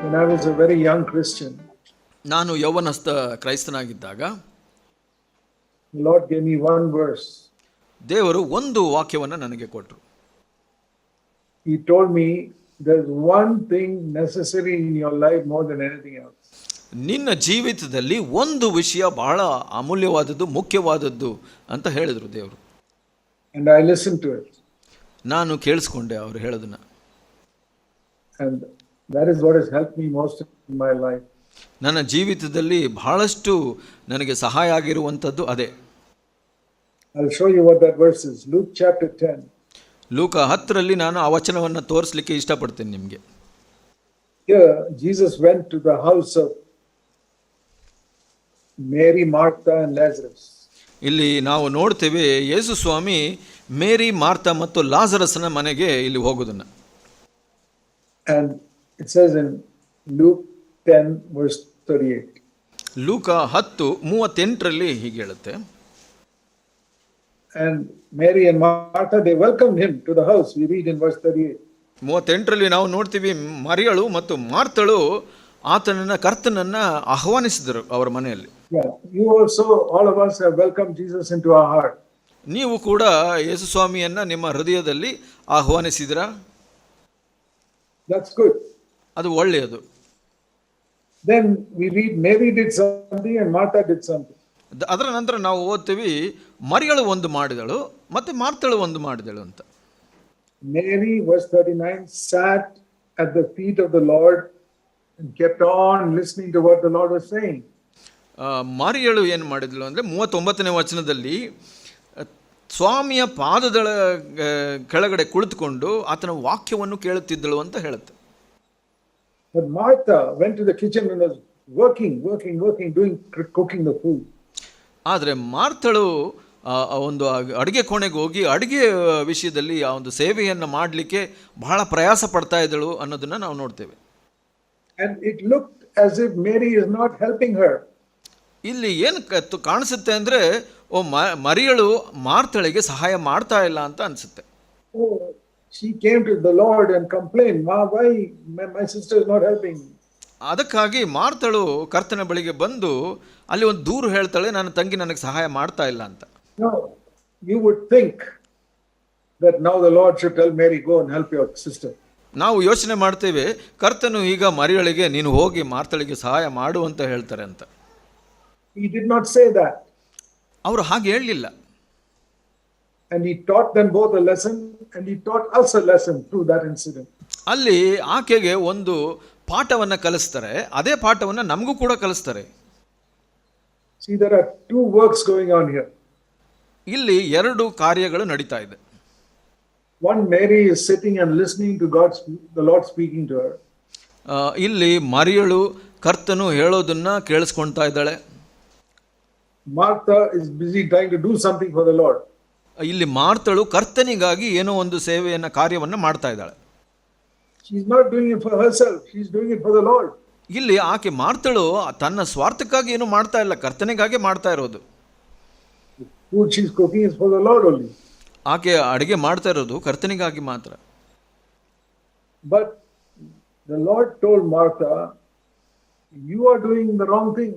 When I was a very young Christian, ನಾನು ಯೌವನಸ್ಥ ಕ್ರೈಸ್ತನಾಗಿದ್ದಾಗ the Lord gave me one verse. ದೇವರು ಒಂದು ವಾಕ್ಯವನ್ನು ನನಗೆ ಕೊಟ್ಟರು. He told me there's one thing necessary in your life more than anything else. ನಿನ್ನ ಜೀವಿತದಲ್ಲಿ ಒಂದು ವಿಷಯ ಬಹಳ ಅಮೂಲ್ಯವಾದದ್ದು, ಮುಖ್ಯವಾದದ್ದು ಅಂತ ಹೇಳಿದರು ದೇವರು. And I listened to it. ನಾನು ಕೇಳಿಸ್ಕೊಂಡೆ ಅವರು ಹೇಳೋದನ್ನ. And that is what has helped me most in my life. ನನ್ನ ಜೀವಿತದಲ್ಲಿ ಬಹಳಷ್ಟು ನನಗೆ ಸಹಾಯ ಆಗಿರುವಂಥದ್ದು ಅದೇ. I'll show you what that verse is. Luke chapter 10. ಲೂಕ 10ರಲ್ಲಿ ನಾನು ಆ ವಚನವನ್ನು ತೋರಿಸಲಿಕ್ಕೆ ಇಷ್ಟಪಡ್ತೇನೆ ನಿಮಗೆ. Here Jesus went to the house of Mary, Martha and Lazarus. ಇಲ್ಲಿ ನಾವು ನೋಡ್ತೇವೆ ಯೇಸು ಸ್ವಾಮಿ ಮೇರಿ, ಮಾರ್ತಾ ಮತ್ತು ಲಾಜರಸನ ಮನೆಗೆ ಇಲ್ಲಿ ಹೋಗೋದನ್ನ. And it says in Luke 10 verse 38. ಲೂಕ 10:38ರಲ್ಲಿ ಹೀಗೆ ಹೇಳುತ್ತೆ. And Mary and Martha, they welcomed him to the house. We read in verse 38. 38ರಲ್ಲಿ ನಾವು ನೋಡ್ತೀವಿ ಮರಿಯಳು ಮತ್ತು ಮಾರ್ತಳು ಆತನನ್ನ, ಕರ್ತನನ್ನ ಆಹ್ವಾನಿಸಿದರು ಅವರ ಮನೆಯಲ್ಲಿ. Yeah, you also, all of us have welcomed Jesus into our heart. ನೀವು ಕೂಡ ಯೇಸು ಸ್ವಾಮಿಯನ್ನ ನಿಮ್ಮ ಹೃದಯದಲ್ಲಿ ಆಹ್ವಾನಿಸಿದಿರಾ? That's good. ಅದು ಒಳ್ಳೆಯದು. Then we read Mary did something and Martha did something. ಅದರ ನಂತರ ನಾವು ಓದ್ತೀವಿ ಮರಿಯಳು ಒಂದು ಮಾಡಿದಳು ಮತ್ತೆ ಮಾರ್ತಳು ಒಂದು ಮಾಡಿದಳು ಅಂತ. Mary, verse 39, sat at the feet of the Lord and kept on listening to what the Lord was saying. ಮರಿಯಳು ಏನು ಮಾಡಿದಳು ಅಂದರೆ 39ನೇ ವಚನದಲ್ಲಿ ಸ್ವಾಮಿಯ ಪಾದದ ಕೆಳಗಡೆ ಕುಳಿತುಕೊಂಡು ಆತನ ವಾಕ್ಯವನ್ನು ಕೇಳುತ್ತಿದ್ದಳು ಅಂತ ಹೇಳುತ್ತೆ. But Martha went to the kitchen and was working, cooking the food. ಆದರೆ ಮಾರ್ತಳು ಒಂದು ಅಡುಗೆ ಕೋಣೆಗೆ ಹೋಗಿ ಅಡುಗೆ ವಿಷಯದಲ್ಲಿ ಆ ಒಂದು ಸೇವೆಯನ್ನು ಮಾಡಲಿಕ್ಕೆ ಬಹಳ ಪ್ರಯಾಸ ಪಡ್ತಾ ಇದ್ದಳು ಅನ್ನೋದನ್ನು ನಾವು ನೋಡ್ತೇವೆ. And it looked as if Mary is not helping her. ಇಲ್ಲಿ ಏನು ಕಾಣಿಸುತ್ತೆ ಅಂದರೆ ಮರಿಯಳು ಮಾರ್ತಳಿಗೆ ಸಹಾಯ ಮಾಡ್ತಾ ಇಲ್ಲ ಅಂತ ಅನಿಸುತ್ತೆ. Oh, she came to the Lord and complained, why my sister is not helping me. ಅದಕ್ಕಾಗಿ ಮಾರ್ತಳು ಕರ್ತನ ಬಳಿಗೆ ಬಂದು ಅಲ್ಲಿ ಒಂದು ದೂರು ಹೇಳ್ತಾಳೆ, ನನ್ನ ತಂಗಿ ನನಗೆ ಸಹಾಯ ಮಾಡ್ತಾ ಇಲ್ಲ ಅಂತ. No, you would think that now the Lord should tell Mary, go and help your sister. ನಾವು ಯೋಚನೆ ಮಾಡ್ತೇವೆ ಕರ್ತನು ಈಗ ಮರಿಯಳಿಗೆ ನೀನು ಹೋಗಿ ಮಾರ್ತಳಿಗೆ ಸಹಾಯ ಮಾಡು ಅಂತ ಹೇಳ್ತಾರೆ ಅಂತ. He did not say that. ಅವರು ಹಾಗೆ ಹೇಳಲಿಲ್ಲ. And he taught them both a lesson and he taught us a lesson through that incident. ಅಲ್ಲಿ ಆಕೆಗೆ ಒಂದು ಪಾಠವನ್ನು ಕಲಿಸ್ತಾರೆ, ಅದೇ ಪಾಠವನ್ನು ನಮಗೂ ಕೂಡ ಕಲಿಸ್ತಾರೆ. See, there are two works going on here. ಇಲ್ಲಿ ಎರಡು ಕಾರ್ಯಗಳು ನಡೀತಾ ಇದೆ. One, Mary is sitting and listening to the Lord speaking to her. ಇಲ್ಲಿ ಮರಿಯಳು ಕರ್ತನು ಹೇಳೋದನ್ನ ಕೇಳಿಸ್ಕೊಳ್ತಾ ಇದ್ದಾಳೆ. Martha is busy trying to do something for the Lord. ಇಲ್ಲಿ ಮಾರ್ತಳು ಕರ್ತನಿಗಾಗಿ ಏನೋ ಒಂದು ಸೇವೆಯನ್ನ ಕಾರ್ಯವನ್ನು ಮಾಡ್ತಾ ಇದ್ದಾಳೆ. She is not doing it for herself, she is doing it for the Lord. ಇಲ್ಲಿ ಆಕೆ ಮಾರ್ತಳು ತನ್ನ ಸ್ವಾರ್ಥಕ್ಕಾಗಿ ಏನು ಮಾಡ್ತಾ ಇಲ್ಲ, ಕರ್ತನಿಗಾಗಿ ಮಾಡ್ತಾ ಇರೋದು. Food she is cooking is for the Lord only. ಆಕೆ ಅಡುಗೆ ಮಾಡ್ತಾ ಇರೋದು ಕರ್ತನಿಗಾಗಿ ಮಾತ್ರ. But the Lord told Martha, you are doing the wrong thing.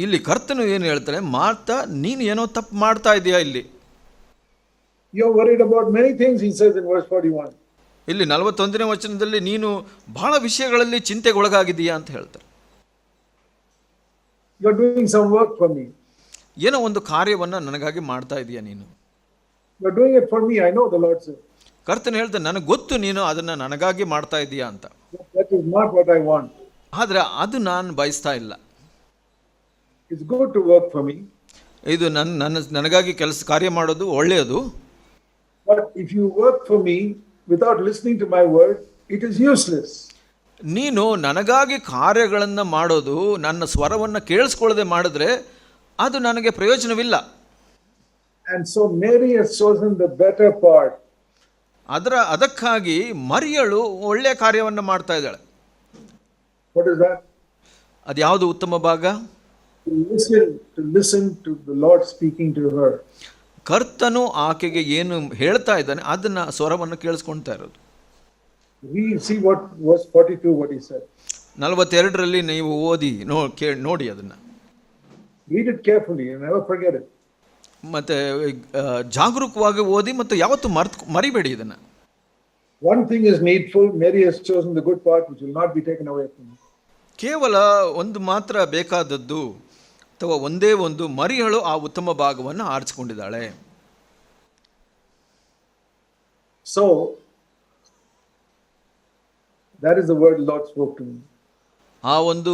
ಇಲ್ಲಿ ಕರ್ತನು ಏನು ಹೇಳ್ತಾನೆ, ಮಾರ್ತಾ ನೀನು ಏನೋ ತಪ್ಪು ಮಾಡ್ತಾ ಇದೆಯಾ ಇಲ್ಲಿ. You are worried about many things, he says in verse 41. ಇಲ್ಲಿ 41ನೇ ವಚನದಲ್ಲಿ ನೀನು ಬಹಳ ವಿಷಯಗಳಲ್ಲಿ ಚಿಂತೆಗೊಳಗಾಗಿದೀಯಾ ಅಂತ ಹೇಳ್ತಾರೆ. You are doing some work for me. ಏನೋ ಒಂದು ಕಾರ್ಯವನ್ನು ನನಗಾಗಿ ಮಾಡ್ತಾ ಇದೀಯಾ ನೀನು. You are doing it for me, I know, the Lord says. ಕರ್ತನು ಹೇಳ್ತಾನೆ, ನನಗೆ ಗೊತ್ತು ನೀನು ಅದನ್ನು ನನಗಾಗಿ ಮಾಡ್ತಾ ಇದೀಯಾ ಅಂತ. That is not what I want. ಆದರೆ ಅದು ನಾನು ಬಯಸ್ತಾ ಇಲ್ಲ. It's good to work for me. ಇದು ನನಗಾಗಿ ಕಾರ್ಯ ಮಾಡೋದು ಒಳ್ಳೆಯದು. But if you work for me without listening to my word, it is useless. ನೀನು ನನಗಾಗಿ ಕಾರ್ಯಗಳನ್ನು ಮಾಡೋದು ನನ್ನ ಸ್ವರವನ್ನು ಕೇಳಿಸ್ಕೊಳ್ಳದೆ ಮಾಡಿದ್ರೆ ಅದು ನನಗೆ ಪ್ರಯೋಜನವಿಲ್ಲ. And so Mary has chosen the better part. ಅದಕ್ಕಾಗಿ ಮರಿಯಳು ಒಳ್ಳೆಯ ಕಾರ್ಯವನ್ನು ಮಾಡ್ತಾ ಇದ್ದಾಳೆ. What is that? ಅದು ಯಾವುದು ಉತ್ತಮ ಭಾಗ? To listen to the Lord speaking to her. ಕರ್ತನು ಆಕೆಗೆ ಏನು ಹೇಳ್ತಾ ಇದ್ದಾನೆ ಅದನ್ನ ಸ್ವರವನ್ನು ಕೇಳಿಸ್ಕೊಳ್ತಾ ಇರೋದು. We see what verse 42 what he said. 42ರಲ್ಲಿ ನೀವು ಓದಿ ನೋಡಿ ಅದನ್ನು. Read it carefully and never forget it. ಮತ್ತು ಜಾಗರೂಕವಾಗಿ ಓದಿ ಮತ್ತು ಯಾವತ್ತೂ ಮರಿಬೇಡಿ ಇದನ್ನು. One thing is needful. Mary has chosen the good part which will not be taken away from her. ಕೇವಲ ಒಂದು ಮಾತ್ರ ಬೇಕಾದದ್ದು ಅಥವಾ ಒಂದೇ ಒಂದು, ಮರಿಯಳು ಆ ಉತ್ತಮ ಭಾಗವನ್ನು ಆರಿಸಿಕೊಂಡಿದ್ದಾಳೆ. So that is the word the Lord spoke to me. ಆ ಒಂದು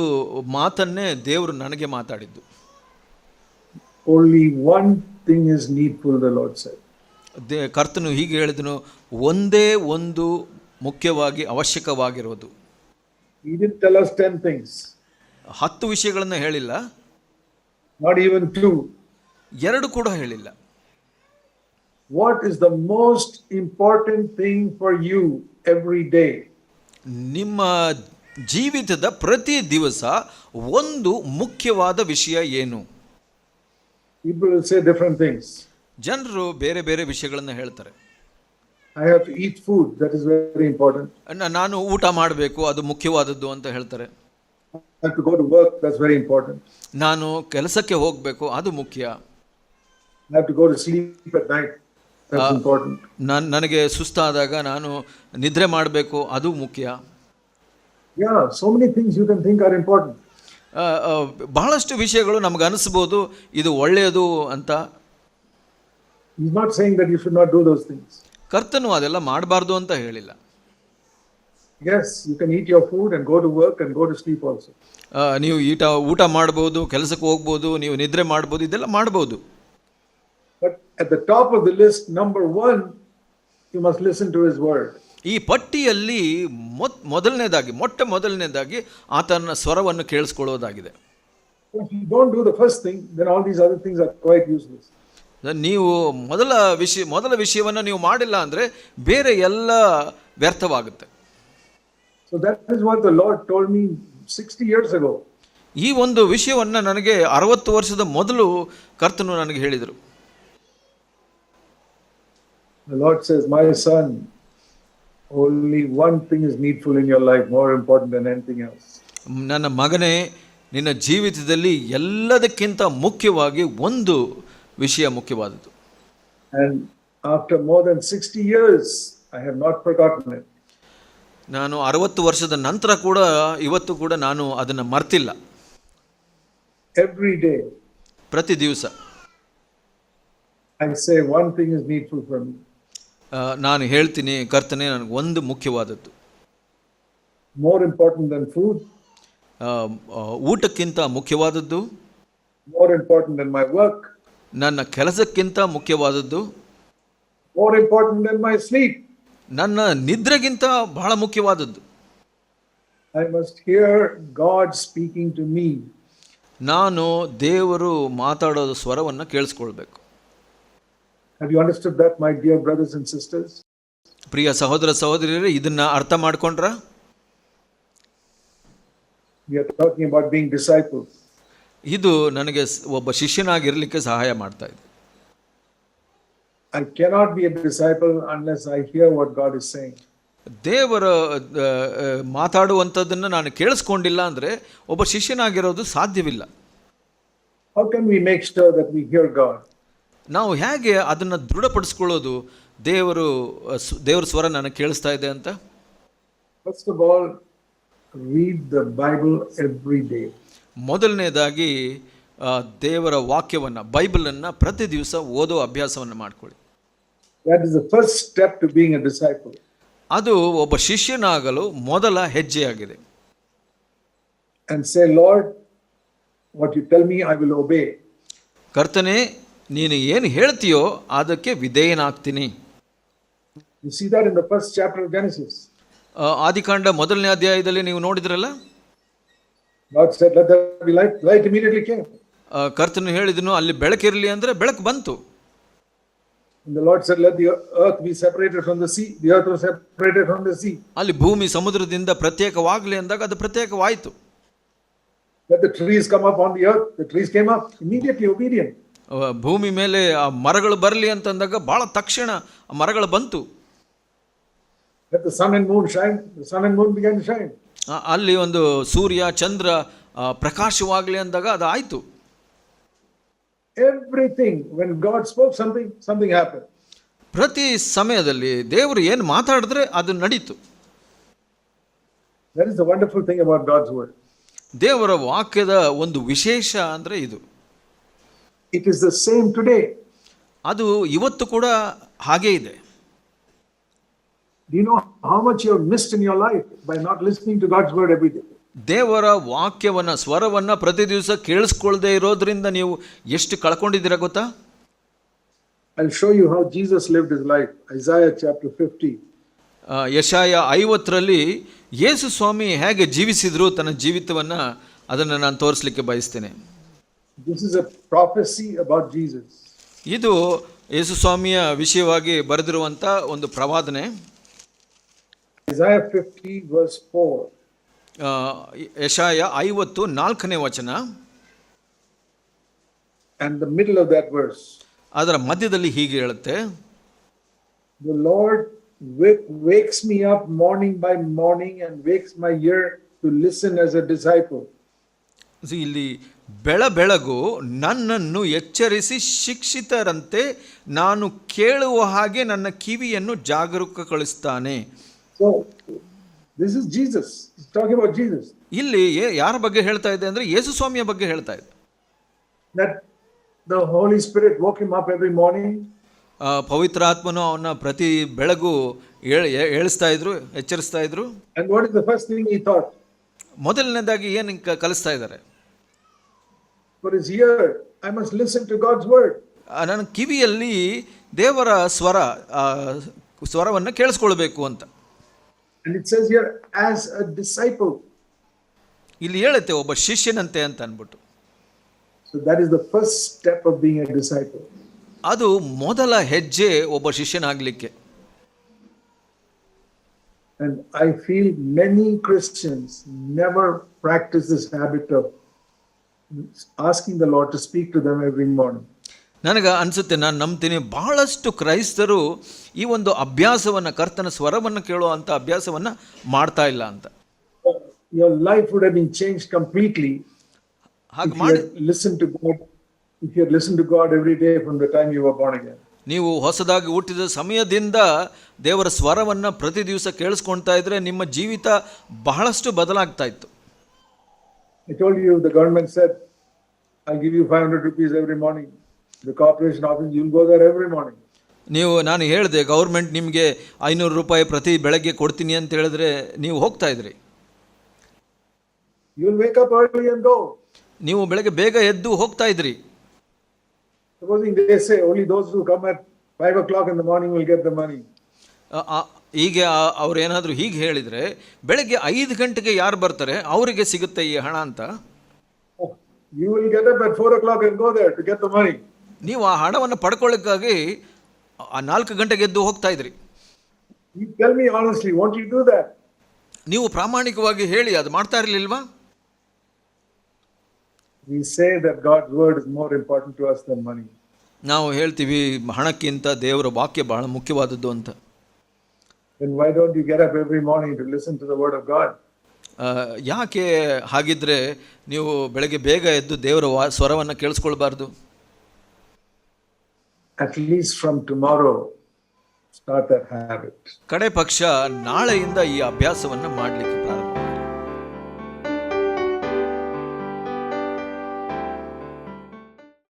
ಮಾತನ್ನೇ ದೇವರು ನನಗೆ ಮಾತಾಡಿದ್ದು. Only one thing is needful, the Lord said. ಕರ್ತನು ಹೀಗೆ ಹೇಳಿದನು, ಒಂದೇ ಒಂದು ಮುಖ್ಯವಾಗಿ ಅವಶ್ಯಕವಾಗಿರೋದು. He didn't tell us 10 things. 10 ವಿಷಯಗಳನ್ನು ಹೇಳಿಲ್ಲ, not even 2. 2 ಕೂಡ ಹೇಳಿಲ್ಲ. What is the most important thing for you every day? ನಿಮ್ಮ ಜೀವಿತದ ಪ್ರತಿ ದಿವಸ ಒಂದು ಮುಖ್ಯವಾದ ವಿಷಯ ಏನು? People will say different things. ಜನರು ಬೇರೆ ಬೇರೆ ವಿಷಯಗಳನ್ನು ಹೇಳ್ತಾರೆ. I have to eat food, that is very important. ನಾನು ಊಟ ಮಾಡಬೇಕು, ಅದು ಮುಖ್ಯವಾದದ್ದು ಅಂತ ಹೇಳ್ತಾರೆ. I have to go to work, that's very important. ನಾನು ಕೆಲಸಕ್ಕೆ ಹೋಗಬೇಕು, ಅದು ಮುಖ್ಯ. I have to go to sleep at night, that's important. ನನಗೆ ಸುಸ್ತಾದಾಗ ನಾನು ನಿದ್ರೆ ಮಾಡಬೇಕು, ಅದು ಮುಖ್ಯ. Yeah, so many things you can think are important. ಬಹಳಷ್ಟು ವಿಷಯಗಳು ನಮಗೆ ಅನಿಸ್ಬೋದು ಇದು ಒಳ್ಳೆಯದು ಅಂತ. He's not saying that you should not do those things. ಕರ್ತನು ಅದೆಲ್ಲ ಮಾಡಬಾರ್ದು ಅಂತ ಹೇಳಿಲ್ಲ. Yes, you can eat your food and go to work and go to sleep also. ನೀವು ಊಟ ಮಾಡ್ಬೋದು, ಕೆಲಸಕ್ಕೆ ಹೋಗ್ಬೋದು, ನೀವು ನಿದ್ರೆ ಮಾಡ್ಬೋದು, ಇದೆಲ್ಲ ಮಾಡ್ಬೋದು. But at the top of the list, number 1, you must listen to his word. ಈ ಪಟ್ಟಿಯಲ್ಲಿ ಮೊಟ್ಟ ಮೊದಲನೇದಾಗಿ ಆತನ ಸ್ವರವನ್ನು ಕೇಳಿಸ್ಕೊಳ್ಳೋದಾಗಿದೆ. If you don't do the first thing, then all these other things are quite useless. ನೀವು ಮೊದಲ ವಿಷಯವನ್ನು ನೀವು ಮಾಡಿಲ್ಲ ಅಂದರೆ ಬೇರೆ ಎಲ್ಲ ವ್ಯರ್ಥವಾಗುತ್ತೆ. So that is what the Lord told me 60 years ago. ಈ ಒಂದು ವಿಷಯವನ್ನು ನನಗೆ 60 ವರ್ಷದ ಮೊದಲು ಕರ್ತನು ನನಗೆ ಹೇಳಿದರು. The Lord says, my son, only one thing is needful in your life, more important than anything else. ನನ್ನ ಮಗನೇ, ನಿನ್ನ ಜೀವಿತದಲ್ಲಿ ಎಲ್ಲದಕ್ಕಿಂತ ಮುಖ್ಯವಾಗಿ ಒಂದು ವಿಷಯ ಮುಖ್ಯವಾದದ್ದು. And after more than 60 years, I have not forgotten it. ನಾನು 60 ವರ್ಷದ ನಂತರ ಕೂಡ ಇವತ್ತು ಕೂಡ ನಾನು ಅದನ್ನು ಮರ್ತಿಲ್ಲ. Every day, ಪ್ರತಿ ದಿವಸ I say one thing is needful for me. ನಾನು ಹೇಳ್ತೀನಿ, ಕರ್ತನೇ ನನಗೆ ಒಂದು ಮುಖ್ಯವಾದದ್ದು. More important than food. ಊಟಕ್ಕಿಂತ ಮುಖ್ಯವಾದದ್ದು. More important than my work. ನನ್ನ ಕೆಲಸಕ್ಕಿಂತ ಮುಖ್ಯವಾದದ್ದು. More important than my sleep. ನನ್ನ ನಿದ್ರೆಗಿಂತ ಬಹಳ ಮುಖ್ಯವಾದದ್ದು. I must hear God speaking to me. ನಾನು ದೇವರು ಮಾತಾಡೋದು ಸ್ವರವನ್ನು ಕೇಳಿಸ್ಕೊಳ್ಬೇಕು. Have you understood that, my dear brothers and sisters? ಪ್ರಿಯ ಸಹೋದರ ಸಹೋದರಿಯರೇ, ಇದನ್ನ ಅರ್ಥ ಮಾಡ್ಕೊಂಡ್ರಾ? We are talking about being disciples. ಇದು ನನಗೆ ಒಬ್ಬ ಶಿಷ್ಯನಾಗಿರಲಿಕ್ಕೆ ಸಹಾಯ ಮಾಡ್ತಾ ಇದೆ. I cannot be a disciple unless I hear what God is saying. ದೇವರ ಮಾತಾಡುವಂಥದ್ದನ್ನು ನಾನು ಕೇಳಿಸ್ಕೊಂಡಿಲ್ಲ ಅಂದರೆ ಒಬ್ಬ ಶಿಷ್ಯನಾಗಿರೋದು ಸಾಧ್ಯವಿಲ್ಲ. How can we make sure that we hear God? ನಾವು ಹೇಗೆ ಅದನ್ನು ದೃಢಪಡಿಸ್ಕೊಳ್ಳೋದು, ದೇವರ ಸ್ವರ ನನಗೆ ಕೇಳಿಸ್ತಾ ಇದೆ ಅಂತ? First of all, read the Bible every day. ಮೊದಲನೇದಾಗಿ ದೇವರ ವಾಕ್ಯವನ್ನು, ಬೈಬಲನ್ನು ಪ್ರತಿ ದಿವಸ ಓದೋ ಅಭ್ಯಾಸವನ್ನು ಮಾಡಿಕೊಳ್ಳಿ. That is the first step to being a disciple. ಅದು ಒಬ್ಬ ಶಿಷ್ಯನಾಗಲು ಮೊದಲ ಹೆಜ್ಜೆಯಾಗಿದೆ. And say, Lord, what you tell me, I will obey. ಕರ್ತನೇ, ನೀನು ಏನು ಹೇಳ್ತೀಯೋ ಅದಕ್ಕೆ ವಿಧೇಯನಾಗ್ತೀನಿ. You see that in the first chapter of Genesis. ಆದಿಕಾಂಡ 1ನೇ ಅಧ್ಯಾಯದಲ್ಲಿ ನೀವು ನೋಡಿದ್ರಲ್ಲ, God said, let there be light. Light immediately came. ಕರ್ತನು ಹೇಳಿದನು, ಅಲ್ಲಿ ಬೆಳಕಿರಲಿ ಅಂದರೆ ಬೆಳಕು ಬಂತು. And the Lord said, let the earth be separated from the sea. The earth was separated from the sea. ಅಲ್ಲಿ ಭೂಮಿ ಸಮುದ್ರದಿಂದ ಪ್ರತ್ಯೇಕವಾಗಲಿ ಅಂದಾಗ ಅದು ಪ್ರತ್ಯೇಕವಾಯಿತು. Let the trees come up on the earth. The trees came up, immediately obedient. ಭೂಮಿ ಮೇಲೆ ಆ ಮರಗಳು ಬರಲಿ ಅಂತಂದಾಗ ಬಹಳ ತಕ್ಷಣ ಮರಗಳು ಬಂತು. Let the sun and moon shine. The sun and moon began to shine. ಅಲ್ಲಿ ಒಂದು ಸೂರ್ಯ ಚಂದ್ರ ಪ್ರಕಾಶವಾಗಲಿ ಅಂದಾಗ ಅದು ಆಯಿತು. Everything, when God spoke something, something happened. ಪ್ರತಿ ಸಮಯದಲ್ಲಿ ದೇವರು ಏನು ಮಾತಾಡಿದ್ರೆ ಅದು ನಡೀತು. That is the wonderful thing about God's word. ದೇವರ ವಾಕ್ಯದ ಒಂದು ವಿಶೇಷ ಅಂದರೆ ಇದು. It is the same today. ಅದು ಇವತ್ತು ಕೂಡ ಹಾಗೇ ಇದೆ. Do you know how much you have missed in your life by not listening to God's word every day? ದೇವರ ವಾಕ್ಯವನ್ನ ಸ್ವರವನ್ನ ಪ್ರತಿ ದಿವಸ ಕೇಳಿಸ್ಕೊಳ್ಳದೆ ಇರೋದ್ರಿಂದ ನೀವು ಎಷ್ಟು ಕಳ್ಕೊಂಡಿದ್ದೀರಾ ಗೊತ್ತಾ? I'll show you how Jesus lived his life. Isaiah chapter 50. ಯೆಶಾಯ 50ರಲ್ಲಿ ಯೇಸು ಸ್ವಾಮಿ ಹೇಗೆ ಜೀವಿಸಿದ್ರು ತನ್ನ ಜೀವಿತವನ್ನ ಅದನ್ನು ನಾನು ತೋರಿಸಲಿಕ್ಕೆ ಬಯಸ್ತೇನೆ. This is a prophecy about Jesus. ಇದು ಯೇಸು ಸ್ವಾಮಿಯ ವಿಷಯವಾಗಿ ಬರೆದಿರುವಂತ ಒಂದು ಪ್ರವಾದನೆ. Isaiah 50 verse 4. ಯೆಶಾಯ 50 4ನೇ ವಚನ. And the middle of that verse. ಅದರ ಮಧ್ಯದಲ್ಲಿ ಹೀಗೆ ಹೇಳುತ್ತೆ, The Lord wakes me up morning by morning and wakes my ear to listen as a disciple. ಇಲ್ಲಿ ಬೆಳಗು ನನ್ನನ್ನು ಎಚ್ಚರಿಸಿ ಶಿಕ್ಷಿತರಂತೆ ನಾನು ಕೇಳುವ ಹಾಗೆ ನನ್ನ ಕಿವಿಯನ್ನು ಜಾಗರೂಕಗೊಳಿಸ್ತಾನೆ. So this is Jesus. He's talking about Jesus. ಇಲ್ಲಿ ಯಾರ ಬಗ್ಗೆ ಹೇಳ್ತಾ ಇದೆ ಅಂದ್ರೆ ಯೇಸು ಸ್ವಾಮಿಯ ಬಗ್ಗೆ ಹೇಳ್ತಾ ಇದೆ. That the Holy Spirit woke him up every morning. ಪವಿತ್ರ ಆತ್ಮನು ಅವನ ಪ್ರತಿ ಬೆಳಗು ಏಳಿಸ್ತಾ ಇದ್ರು, ಎಚ್ಚರಿಸ್ತಾ ಇದ್ರು. And what is the first thing he thought? ಮೊದಲನೇದಾಗಿ ಏನು ಕಲಿಸ್ತಾ ಇದ್ದಾರೆ? For his ear, I must listen to God's word. ನನ್ನ ಕಿವಿಯಲ್ಲಿ ದೇವರ ಸ್ವರವನ್ನು ಕೇಳಿಸ್ಕೊಳ್ಬೇಕು ಅಂತ. And it says here, as a disciple. ಇಲ್ಲಿ ಹೇಳುತ್ತೆ ಒಬ್ಬ ಶಿಷ್ಯನಂತೆ ಅಂತ ಅನ್ಬಿಟ್ಟು. So that is the first step of being a disciple. ಅದು ಮೊದಲ ಹೆಜ್ಜೆ ಒಬ್ಬ ಶಿಷ್ಯನಾಗಲಿಕ್ಕೆ. And I feel many Christians never practice this habit of asking the Lord to speak to them every morning. ನನಗೆ ಅನಿಸುತ್ತೆ, ನಾನು ನಂಬ್ತೀನಿ, ಬಹಳಷ್ಟು ಕ್ರೈಸ್ತರು ಈ ಒಂದು ಅಭ್ಯಾಸವನ್ನು, ಕರ್ತನ ಸ್ವರವನ್ನು ಕೇಳುವಂಥ ಅಭ್ಯಾಸವನ್ನು ಮಾಡ್ತಾ ಇಲ್ಲ ಅಂತ. Your life would have been changed completely if you had listened to God. If you had listened to God every day from the time you were born again. ನೀವು ಹೊಸದಾಗಿ ಹುಟ್ಟಿದ ಸಮಯದಿಂದ ದೇವರ ಸ್ವರವನ್ನು ಪ್ರತಿ ದಿವಸ ಕೇಳಿಸ್ಕೊಳ್ತಾ ಇದ್ರೆ ನಿಮ್ಮ ಜೀವಿತ ಬಹಳಷ್ಟು ಬದಲಾಗ್ತಾ ಇತ್ತು. I told you the government said, I'll give you 500 rupees every morning. The corporation office, you'll go there every morning. ನಾನು ಹೇಳಿದೆ, ಗೌರ್ಮೆಂಟ್ ನಿಮಗೆ 500 ರೂಪಾಯಿ ಪ್ರತಿ ಬೆಳಗ್ಗೆ ಕೊಡ್ತೀನಿ ಅಂತ ಹೇಳಿದ್ರೆ ನೀವು ಹೋಗ್ತಾ ಇದ್ರಿ. You'll wake up early and go. ನೀವು ಬೆಳಗ್ಗೆ ಬೇಗ ಎದ್ದು ಹೋಗ್ತಾ ಇದ್ರಿ. Supposing they say only those who come at 5 o'clock in the morning will get the money. ಹೀಗೆ ಅವ್ರು ಏನಾದರೂ ಹೀಗೆ ಹೇಳಿದರೆ, ಬೆಳಗ್ಗೆ 5 ಗಂಟೆಗೆ ಯಾರು ಬರ್ತಾರೆ ಅವರಿಗೆ ಸಿಗುತ್ತೆ ಈ ಹಣ ಅಂತ. You will get up at 4 o'clock and go there to get the money. ನೀವು ಆ ಹಣವನ್ನು ಪಡ್ಕೊಳ್ಳೋಕ್ಕಾಗಿ 4 ಗಂಟೆಗೆ ಎದ್ದು ಹೋಗ್ತಾ ಇದ್ರಿ. You tell me honestly, won't you do that? ನೀವು ಪ್ರಾಮಾಣಿಕವಾಗಿ ಹೇಳಿ, ಅದು ಮಾಡ್ತಾ ಇರಲಿಲ್ವಾ? We say that God's word is more important to us than money. ನಾವು ಹೇಳ್ತೀವಿ ಹಣಕ್ಕಿಂತ ದೇವರ ವಾಕ್ಯ ಬಹಳ ಮುಖ್ಯವಾದದ್ದು ಅಂತ. Then why don't you get up every morning to listen to the word of God? ಯಾಕೆ ಹಾಗಿದ್ರೆ ನೀವು ಬೆಳಗ್ಗೆ ಬೇಗ ಎದ್ದು ದೇವರ ಸ್ವರವನ್ನು ಕೇಳಿಸ್ಕೊಳ್ಬಾರ್ದು? At least from tomorrow, start that habit. ಕಡೆ ಪಕ್ಷ ನಾಳೆಯಿಂದ ಈ ಅಭ್ಯಾಸವನ್ನು ಮಾಡಲಿಕ್ಕೆ